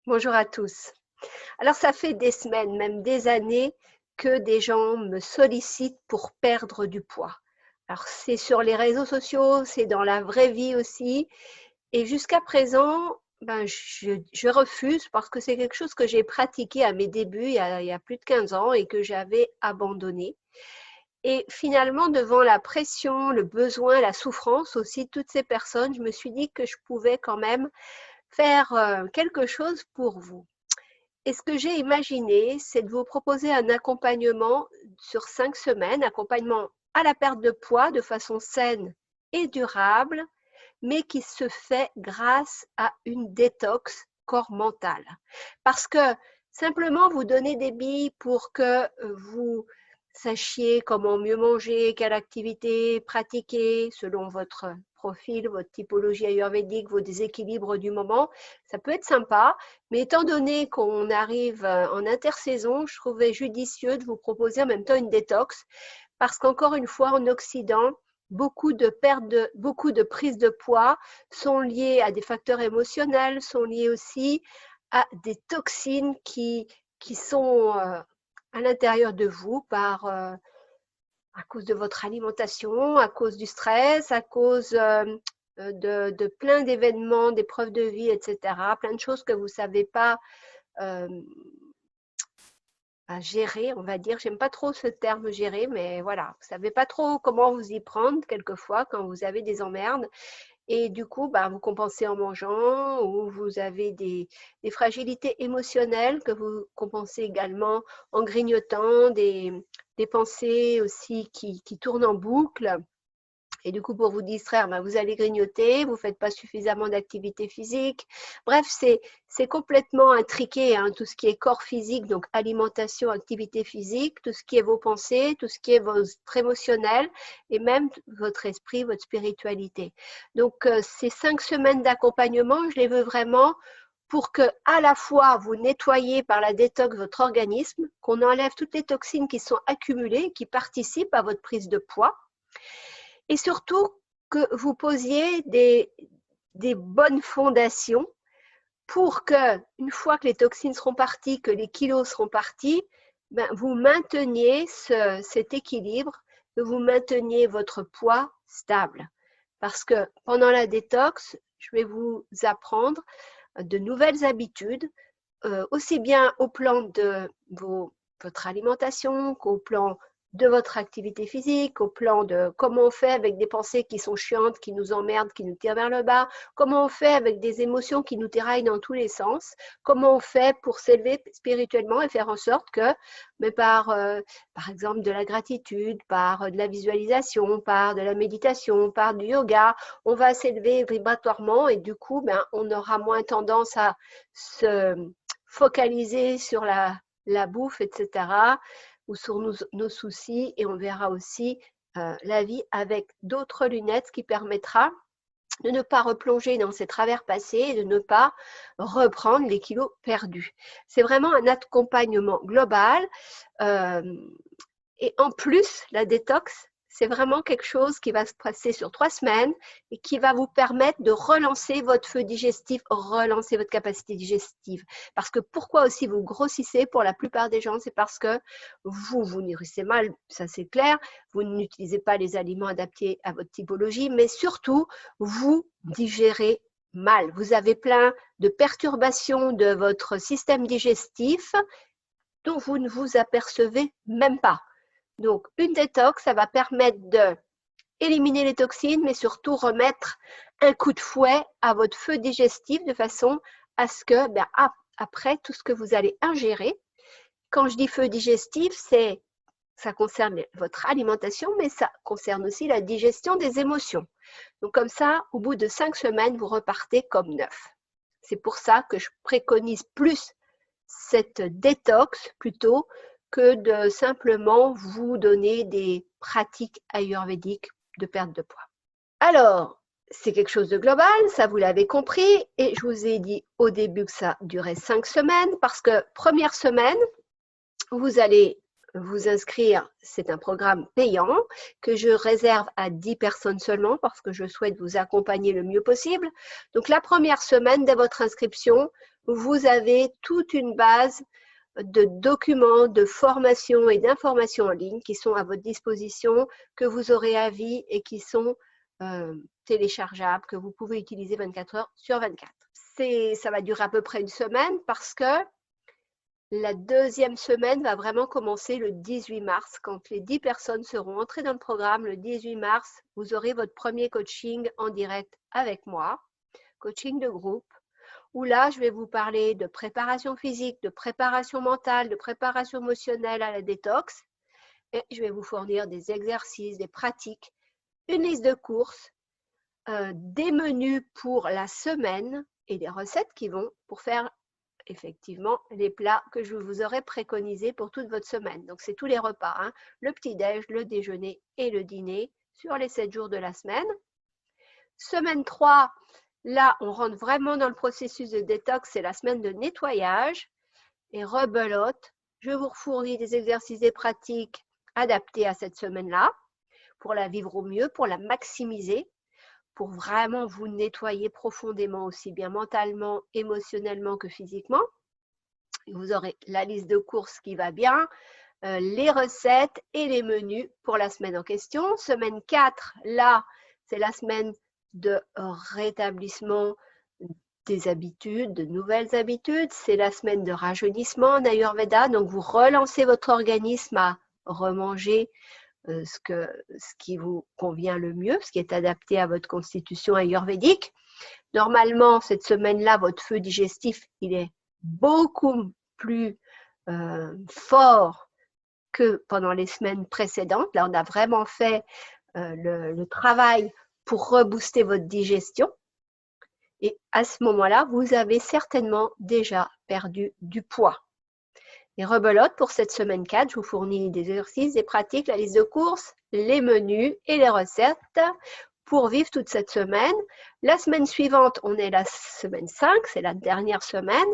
Bonjour à tous. Alors, ça fait des semaines, même des années, que des gens me sollicitent pour perdre du poids. Alors, c'est sur les réseaux sociaux, c'est dans la vraie vie aussi. Et jusqu'à présent, je refuse parce que c'est quelque chose que j'ai pratiqué à mes débuts, il y a plus de 15 ans, et que j'avais abandonné. Et finalement, devant la pression, le besoin, la souffrance aussi de toutes ces personnes, je me suis dit que je pouvais quand même faire quelque chose pour vous. Et ce que j'ai imaginé, c'est de vous proposer un accompagnement sur 5 semaines, accompagnement à la perte de poids de façon saine et durable, mais qui se fait grâce à une détox corps-mental. Parce que simplement vous donner des billes pour que vous sachiez comment mieux manger, quelle activité pratiquer selon votre profil, votre typologie ayurvédique, vos déséquilibres du moment, ça peut être sympa, mais étant donné qu'on arrive en intersaison, je trouvais judicieux de vous proposer en même temps une détox, parce qu'encore une fois, en Occident, beaucoup de prises de poids sont liées à des facteurs émotionnels, sont liées aussi à des toxines qui sont à l'intérieur de vous à cause de votre alimentation, à cause du stress, à cause de plein d'événements, d'épreuves de vie, etc. Plein de choses que vous ne savez pas à gérer, on va dire. J'aime pas trop ce terme gérer, mais voilà, vous savez pas trop comment vous y prendre quelquefois quand vous avez des emmerdes. Et du coup, vous compensez en mangeant, ou vous avez des fragilités émotionnelles que vous compensez également en grignotant, des pensées aussi qui tournent en boucle. Et du coup, pour vous distraire, vous allez grignoter, vous ne faites pas suffisamment d'activité physique. Bref, c'est complètement intriqué, hein, tout ce qui est corps physique, donc alimentation, activité physique, tout ce qui est vos pensées, tout ce qui est votre émotionnel et même votre esprit, votre spiritualité. Donc, ces 5 semaines d'accompagnement, je les veux vraiment pour que, à la fois, vous nettoyez par la détox votre organisme, qu'on enlève toutes les toxines qui sont accumulées, qui participent à votre prise de poids, et surtout que vous posiez des bonnes fondations pour que, une fois que les toxines seront parties, que les kilos seront partis, vous mainteniez cet équilibre, que vous mainteniez votre poids stable. Parce que pendant la détox, je vais vous apprendre de nouvelles habitudes, aussi bien au plan de votre alimentation qu'au plan de votre activité physique, au plan de comment on fait avec des pensées qui sont chiantes, qui nous emmerdent, qui nous tirent vers le bas, comment on fait avec des émotions qui nous tiraillent dans tous les sens, comment on fait pour s'élever spirituellement et faire en sorte que, mais par exemple de la gratitude, par de la visualisation, par de la méditation, par du yoga, on va s'élever vibratoirement et du coup, on aura moins tendance à se focaliser sur la bouffe, etc., ou sur nos soucis, et on verra aussi la vie avec d'autres lunettes, ce qui permettra de ne pas replonger dans ses travers passés et de ne pas reprendre les kilos perdus. C'est vraiment un accompagnement global. Et en plus, la détox, c'est vraiment quelque chose qui va se passer sur 3 semaines et qui va vous permettre de relancer votre feu digestif, relancer votre capacité digestive. Parce que pourquoi aussi vous grossissez pour la plupart des gens, c'est parce que vous nourrissez mal, ça c'est clair, vous n'utilisez pas les aliments adaptés à votre typologie, mais surtout, vous digérez mal. Vous avez plein de perturbations de votre système digestif dont vous ne vous apercevez même pas. Donc, une détox, ça va permettre d'éliminer les toxines, mais surtout remettre un coup de fouet à votre feu digestif de façon à ce que, après, tout ce que vous allez ingérer, quand je dis feu digestif, ça concerne votre alimentation, mais ça concerne aussi la digestion des émotions. Donc, comme ça, au bout de 5 semaines, vous repartez comme neuf. C'est pour ça que je préconise plus cette détox plutôt que de simplement vous donner des pratiques ayurvédiques de perte de poids. Alors, c'est quelque chose de global, ça vous l'avez compris, et je vous ai dit au début que ça durait 5 semaines, parce que première semaine, vous allez vous inscrire, c'est un programme payant que je réserve à 10 personnes seulement parce que je souhaite vous accompagner le mieux possible. Donc la première semaine, dès votre inscription, vous avez toute une base de documents, de formations et d'informations en ligne qui sont à votre disposition, que vous aurez à vie et qui sont téléchargeables, que vous pouvez utiliser 24 heures sur 24. Ça va durer à peu près une semaine parce que la deuxième semaine va vraiment commencer le 18 mars. Quand les 10 personnes seront entrées dans le programme, le 18 mars, vous aurez votre premier coaching en direct avec moi, coaching de groupe, où là, je vais vous parler de préparation physique, de préparation mentale, de préparation émotionnelle à la détox. Et je vais vous fournir des exercices, des pratiques, une liste de courses, des menus pour la semaine et des recettes qui vont pour faire effectivement les plats que je vous aurai préconisés pour toute votre semaine. Donc, c'est tous les repas, hein, le petit-déj, le déjeuner et le dîner sur les 7 jours de la semaine. Semaine 3, là, on rentre vraiment dans le processus de détox, c'est la semaine de nettoyage. Et rebelote, je vous fournis des exercices et pratiques adaptés à cette semaine-là pour la vivre au mieux, pour la maximiser, pour vraiment vous nettoyer profondément, aussi bien mentalement, émotionnellement que physiquement. Vous aurez la liste de courses qui va bien, les recettes et les menus pour la semaine en question. Semaine 4, là, c'est la semaine de rétablissement des habitudes, de nouvelles habitudes. C'est la semaine de rajeunissement en Ayurveda. Donc, vous relancez votre organisme à remanger ce qui vous convient le mieux, ce qui est adapté à votre constitution ayurvédique. Normalement, cette semaine-là, votre feu digestif, il est beaucoup plus fort que pendant les semaines précédentes. Là, on a vraiment fait le travail pour rebooster votre digestion. Et à ce moment-là, vous avez certainement déjà perdu du poids. Et rebelote, pour cette semaine 4, je vous fournis des exercices, des pratiques, la liste de courses, les menus et les recettes pour vivre toute cette semaine. La semaine suivante, on est la semaine 5, c'est la dernière semaine.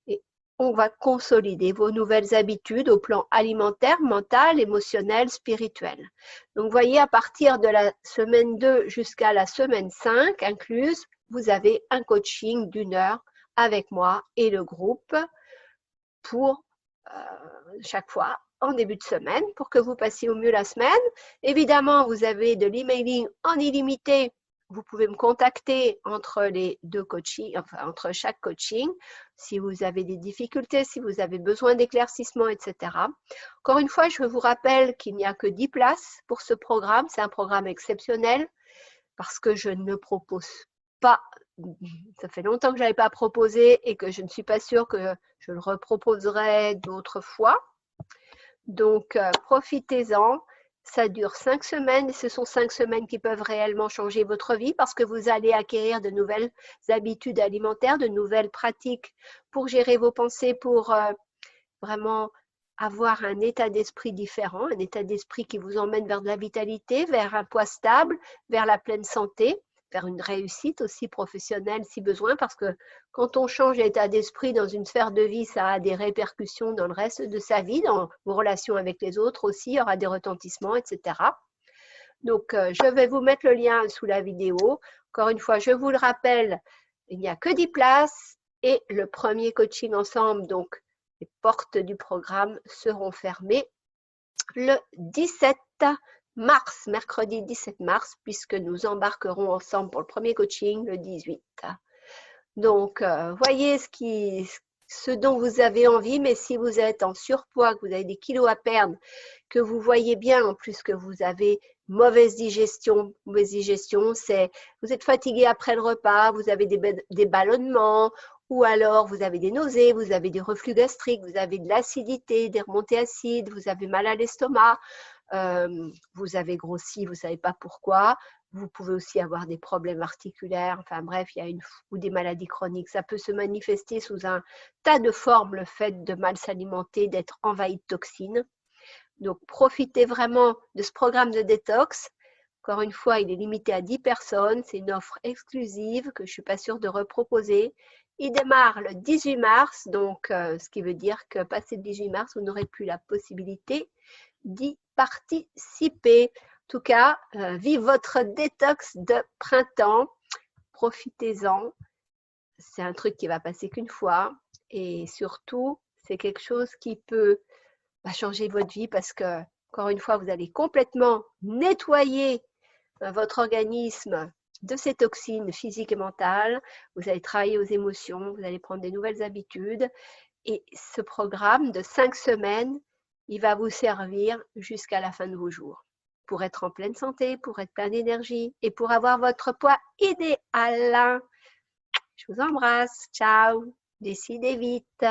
Et on va consolider vos nouvelles habitudes au plan alimentaire, mental, émotionnel, spirituel. Donc, vous voyez, à partir de la semaine 2 jusqu'à la semaine 5 incluse, vous avez un coaching d'1 heure avec moi et le groupe pour chaque fois en début de semaine pour que vous passiez au mieux la semaine. Évidemment, vous avez de l'emailing en illimité. Vous pouvez me contacter entre les deux coachings, enfin entre chaque coaching, si vous avez des difficultés, si vous avez besoin d'éclaircissement, etc. Encore une fois, je vous rappelle qu'il n'y a que 10 places pour ce programme. C'est un programme exceptionnel parce que je ne propose pas, ça fait longtemps que je n'avais pas proposé et que je ne suis pas sûre que je le reproposerai d'autres fois. Donc, profitez-en. Ça dure 5 semaines et ce sont 5 semaines qui peuvent réellement changer votre vie parce que vous allez acquérir de nouvelles habitudes alimentaires, de nouvelles pratiques pour gérer vos pensées, pour vraiment avoir un état d'esprit différent, un état d'esprit qui vous emmène vers de la vitalité, vers un poids stable, vers la pleine santé, vers une réussite aussi professionnelle si besoin, parce que quand on change d'état d'esprit dans une sphère de vie, ça a des répercussions dans le reste de sa vie, dans vos relations avec les autres aussi, il y aura des retentissements, etc. Donc, je vais vous mettre le lien sous la vidéo. Encore une fois, je vous le rappelle, il n'y a que 10 places et le premier coaching ensemble, donc les portes du programme seront fermées le 17 mars, mercredi 17 mars, puisque nous embarquerons ensemble pour le premier coaching le 18. Donc, voyez ce dont vous avez envie, mais si vous êtes en surpoids, que vous avez des kilos à perdre, que vous voyez bien en plus que vous avez mauvaise digestion, c'est vous êtes fatigué après le repas, vous avez des ballonnements, ou alors vous avez des nausées, vous avez des reflux gastriques, vous avez de l'acidité, des remontées acides, vous avez mal à l'estomac, vous avez grossi, vous ne savez pas pourquoi. Vous pouvez aussi avoir des problèmes articulaires, enfin bref, il y a ou des maladies chroniques. Ça peut se manifester sous un tas de formes, le fait de mal s'alimenter, d'être envahi de toxines. Donc, profitez vraiment de ce programme de détox. Encore une fois, il est limité à 10 personnes. C'est une offre exclusive que je ne suis pas sûre de reproposer. Il démarre le 18 mars, donc ce qui veut dire que passé le 18 mars, vous n'aurez plus la possibilité d'y participer. En tout cas, vive votre détox de printemps. Profitez-en. c'est un truc qui va passer qu'une fois et surtout, c'est quelque chose qui peut changer votre vie parce que, encore une fois, vous allez complètement nettoyer votre organisme de ces toxines physiques et mentales. Vous allez travailler aux émotions, vous allez prendre des nouvelles habitudes et ce programme de 5 semaines, il va vous servir jusqu'à la fin de vos jours pour être en pleine santé, pour être plein d'énergie et pour avoir votre poids idéal. Je vous embrasse. Ciao. Décidez vite.